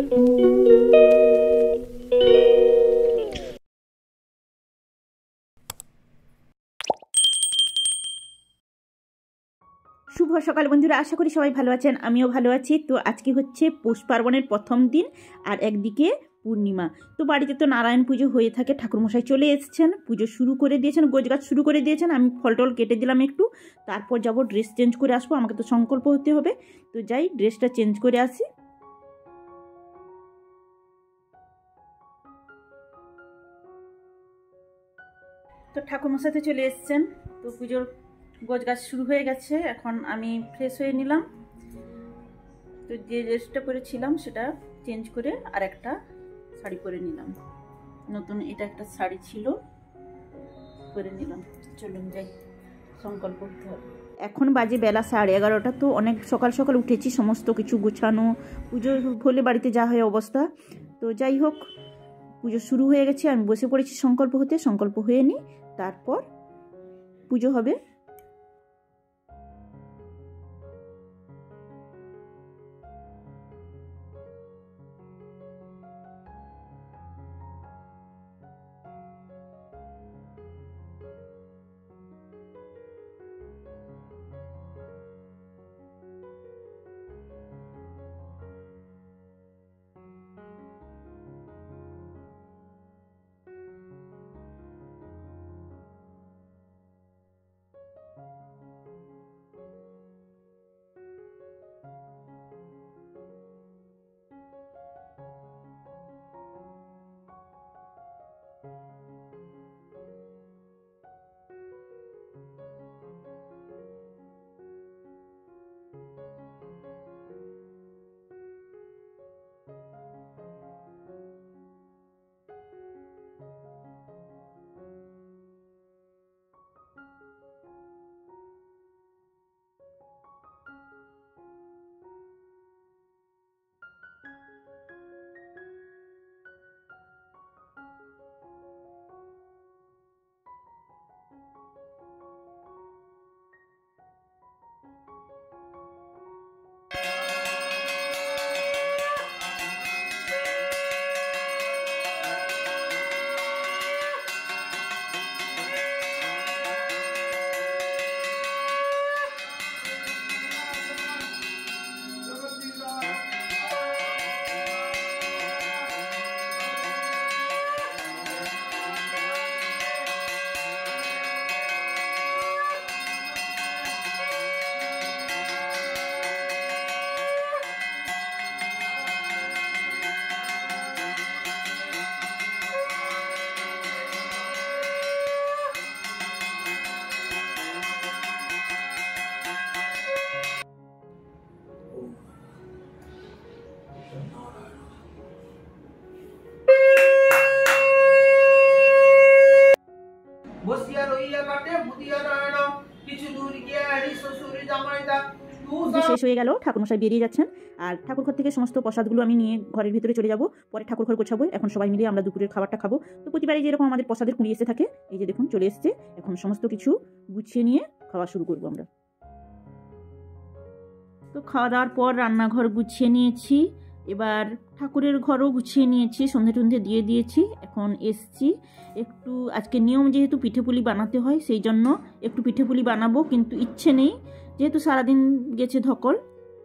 শুভ সকাল বন্ধুরা, আশা করি সবাই ভালো আছেন, আমিও ভালো আছি। তো আজকে হচ্ছে পৌষ পার্বণের প্রথম দিন আর একদিকে পূর্ণিমা। তো বাড়িতে তো নারায়ণ পুজো হয়ে থাকে, ঠাকুরমশাই চলে এসেছেন, পুজো শুরু করে দিয়েছেন, গোছগাছ শুরু করে দিয়েছেন। আমি ফল টল কেটে দিলাম একটু, তারপর যাব ড্রেস চেঞ্জ করে আসবো, আমাকে তো সংকল্প হতে হবে। তো যাই ড্রেসটা চেঞ্জ করে আসি। তো ঠাকুরমশাই তো চলে এসেছেন, তো পুজোর গোছগাছ শুরু হয়ে গেছে। এখন আমি ফ্রেশ হয়ে নিলাম। তো যে ড্রেসটা পরেছিলাম সেটা চেঞ্জ করে আর একটা শাড়ি পরে নিলাম, নতুন এটা একটা শাড়ি ছিল, পরে নিলাম। চলুন যাই, সংকল্প করতে হবে। এখন বাজে বেলা 11:30। তো অনেক সকাল সকাল উঠেছি, সমস্ত কিছু গোছানো, পুজো হলে বাড়িতে যা হয় অবস্থা। তো যাই হোক, পুজো শুরু হয়ে গেছে, আমি বসে পড়েছি সংকল্প হতে। সংকল্প হয়ে নিই, তারপর পুজো হবে। শেষ হয়ে গেল, ঠাকুরমশাই বেরিয়ে যাচ্ছেন, আর ঠাকুর ঘর থেকে সমস্ত প্রসাদগুলো আমি নিয়ে ঘরের ভিতরে চলে যাব। পরে ঠাকুর ঘর গোছাবো। এখন সবাই মিলে আমরা দুপুরের খাবারটা খাবো। তো প্রতিবারই যেরকম আমাদের প্রসাদের কুড়ি এসে থাকে, এই যে দেখুন চলে এসছে। এখন সমস্ত কিছু গুছিয়ে নিয়ে খাওয়া শুরু করবো আমরা। তো খাওয়া দাওয়ার পর রান্নাঘর গুছিয়ে নিয়েছি, এবার ঠাকুরের ঘরও গুছিয়ে নিয়েছি, সন্ধে টন্ধে দিয়ে দিয়েছি। এখন এসছি একটু, আজকে নিয়ম যেহেতু পিঠেপুলি বানাতে হয়, সেই জন্য একটু পিঠেপুলি বানাবো, কিন্তু ইচ্ছে নেই যেহেতু সারাদিন গেছে ধকল।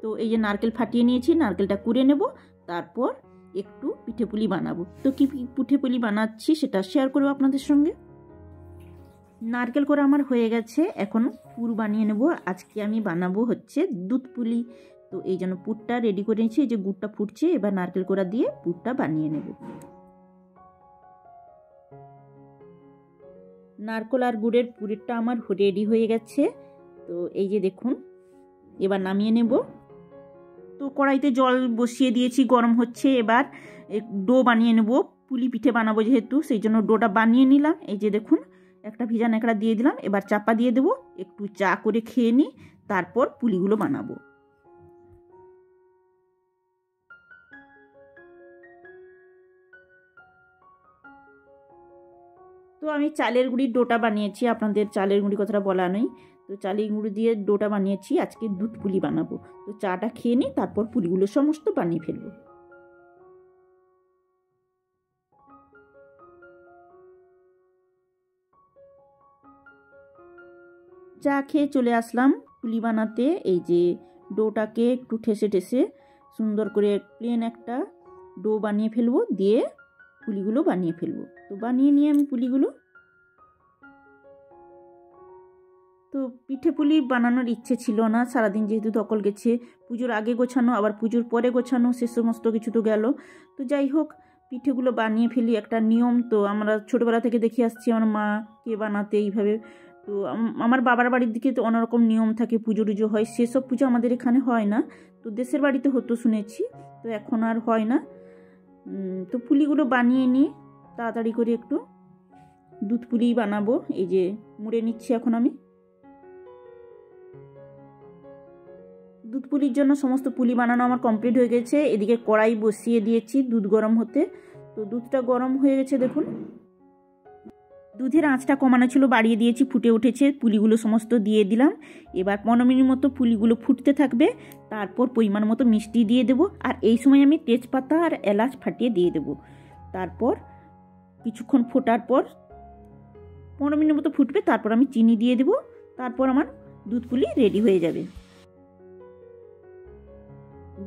তো এই যে নারকেল ফাটিয়ে নিয়েছি, নারকেলটা কুড়ে নেব, তারপর একটু পিঠেপুলি বানাবো। তো কি পিঠেপুলি বানাচ্ছি সেটা শেয়ার করবো আপনাদের সঙ্গে। নারকেল করা আমার হয়ে গেছে, এখন পুর বানিয়ে নেব। আজকে আমি বানাবো হচ্ছে দুধ পুলি। তো এই জন্য পুরটা রেডি করে নিয়েছি, এই যে গুড়টা ফুটছে, এবার নারকেল কোড়া দিয়ে পুরটা বানিয়ে নেব। নারকেল আর গুড়ের পুরটা আমার রেডি হয়ে গেছে। তো এই যে দেখুন, এবার নামিয়ে নেব। তো কড়াইতে জল বসিয়ে দিয়েছি, গরম হচ্ছে। এবার ডো বানিয়ে নেব, পুলি পিঠে বানাবো যেহেতু, সেই জন্য ডোটা বানিয়ে নিলাম। এই যে দেখুন, একটা ভিজা ন্যাকড়া দিয়ে দিলাম, এবার চাপা দিয়ে দেবো, একটু চা করে খেয়ে নিই, তারপর পুলিগুলো বানাবো। তো আমি চালের গুঁড়ির ডোটা বানিয়েছি, আপনাদের চালের গুঁড়ি কথাটা বলা নেই। তো চালের গুঁড়ি দিয়ে ডোটা বানিয়েছি, আজকে দুধ পুলি বানাবো। তো চাটা খেয়ে নিই, তারপর পুলিগুলো সমস্ত বানিয়ে ফেলবো। চা খেয়ে চলে আসলাম পুলি বানাতে। এই যে ডোটাকে একটু ঠেসে ঠেসে সুন্দর করে প্লেন একটা ডো বানিয়ে ফেলবো, দিয়ে পুলিগুলো বানিয়ে ফেলবো। তো বানিয়ে নিয়ে আমি পুলিগুলো, তো পিঠে পুলি বানানোর ইচ্ছে ছিল না, সারাদিন যেহেতু ধকল গেছে, পুজোর আগে গোছানো আবার পুজোর পরে গোছানো, সে সমস্ত কিছু তো গেল। তো যাই হোক, পিঠেগুলো বানিয়ে ফেলি, একটা নিয়ম তো আমরা ছোটোবেলা থেকে দেখে আসছি আমার মাকে বানাতে এইভাবে। তো আমার বাবার বাড়ির দিকে তো অন্যরকম নিয়ম থাকে, পুজো টুজো হয়, সেসব পুজো আমাদের এখানে হয় না। তো দেশের বাড়িতে হতো শুনেছি, তো এখন আর হয় না। তো পুলিগুলো বানিয়ে নিই তাড়াতাড়ি করে, একটু দুধ পুলি বানাবো। এই যে মুড়ে নিচ্ছি এখন আমি। দুধ পুলির জন্য সমস্ত পুলি বানানো আমার কমপ্লিট হয়ে গেছে। এদিকে কড়াই বসিয়ে দিয়েছি দুধ গরম হতে। তো দুধটা গরম হয়ে গেছে দেখুন। দুধের আঁচটা কমানো ছিল, বাড়িয়ে দিয়েছি, ফুটে উঠেছে, পুলিগুলো সমস্ত দিয়ে দিলাম। এবার 15 মিনিট মতো পুলিগুলো ফুটতে থাকবে, তারপর পরিমাণ মতো মিষ্টি দিয়ে দেবো। আর এই সময় আমি তেজপাতা আর এলাচ ফাটিয়ে দিয়ে দেবো। তারপর কিছুক্ষণ ফোটার পর 15 মিনিট মতো ফুটবে, তারপর আমি চিনি দিয়ে দেবো। তারপর আমার দুধ পুলি রেডি হয়ে যাবে।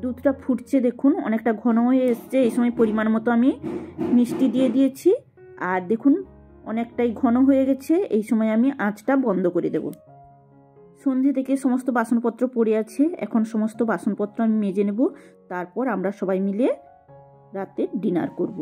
দুধটা ফুটছে দেখুন, অনেকটা ঘন হয়ে এসছে। এই সময় পরিমাণ মতো আমি মিষ্টি দিয়ে দিয়েছি, আর দেখুন অনেকটাই ঘন হয়ে গেছে। এই সময় আমি আঁচটা বন্ধ করে দেব। সন্ধে থেকে সমস্ত বাসনপত্র পড়ে আছে, এখন সমস্ত বাসনপত্র আমি মেজে নেব, তারপর আমরা সবাই মিলে রাতে ডিনার করব।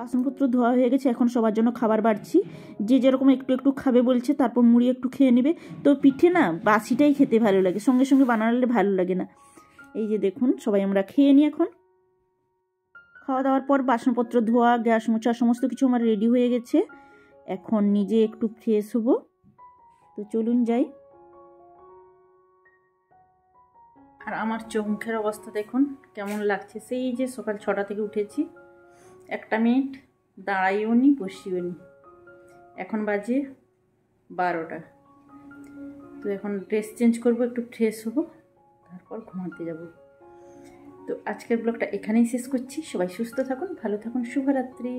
বাসনপত্র ধোয়া হয়ে গেছে, এখন সবার জন্য খাবার বাড়ছি। যে যেরকম একটু একটু খাবে বলছে, তারপর মুড়ি একটু খেয়ে নেবে। তো পিঠে না বাসিটাই খেতে ভালো লাগে, সঙ্গে সঙ্গে বানালে ভালো লাগে না। এই যে দেখুন সবাই আমরা খেয়ে নিই এখন। খাওয়া দাওয়ার পর বাসনপত্র ধোয়া, গ্যাস মোছা সমস্ত কিছু আমার রেডি হয়ে গেছে। এখন নিজে একটু ফ্রেশ হব। তো চলুন যাই। আর আমার চোখ মুখের অবস্থা দেখুন কেমন লাগছে। সেই যে সকাল 6টা থেকে উঠেছি, 1 মিনিট দাঁড়াইও নি বসিও নি, এখন বাজে 12টা। তো এখন ড্রেস চেঞ্জ করব, একটু ফ্রেশ হব, তারপর ঘুমাতে যাব। তো আজকের ব্লগটা এখানেই শেষ করছি। সবাই সুস্থ থাকুন, ভালো থাকুন, শুভরাত্রি।